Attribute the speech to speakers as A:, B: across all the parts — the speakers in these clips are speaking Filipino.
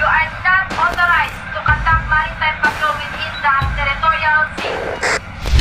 A: You are not authorized to conduct maritime patrol within the territorial sea.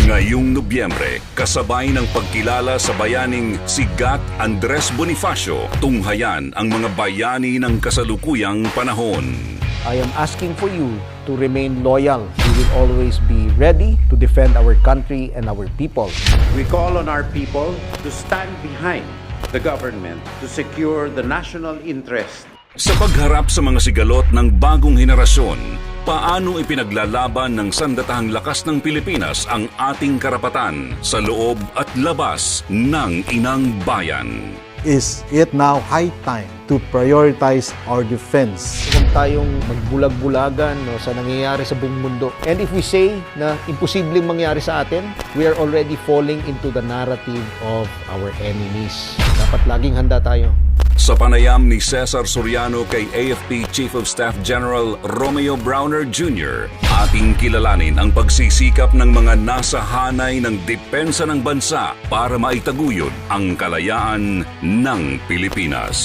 B: Ngayong Nobyembre, kasabay ng pagkilala sa bayaning si Gat Andres Bonifacio, tunghayan ang mga bayani ng kasalukuyang panahon.
C: I am asking for you to remain loyal. We will always be ready to defend our country and our people.
D: We call on our people to stand behind the government to secure the national interest.
B: Sa pagharap sa mga sigalot ng bagong henerasyon, paano ipinaglalaban ng sandatahang lakas ng Pilipinas ang ating karapatan sa loob at labas ng inang bayan?
E: Is it now high time to prioritize our defense?
C: Huwag tayong magbulag-bulagan sa nangyayari sa buong mundo. And if we say na imposibleng mangyari sa atin, we are already falling into the narrative of our enemies. Dapat laging handa tayo.
B: Sa panayam ni Cesar Soriano kay AFP Chief of Staff General Romeo Browner Jr., ating kilalanin ang pagsisikap ng mga nasa hanay ng depensa ng bansa para maitaguyod ang kalayaan ng Pilipinas.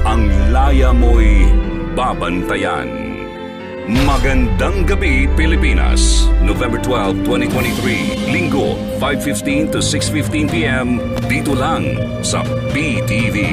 B: Ang laya mo'y babantayan. Magandang gabi, Pilipinas. November 12, 2023, Linggo, 5:15 to 6:15 p.m. dito lang sa PTV.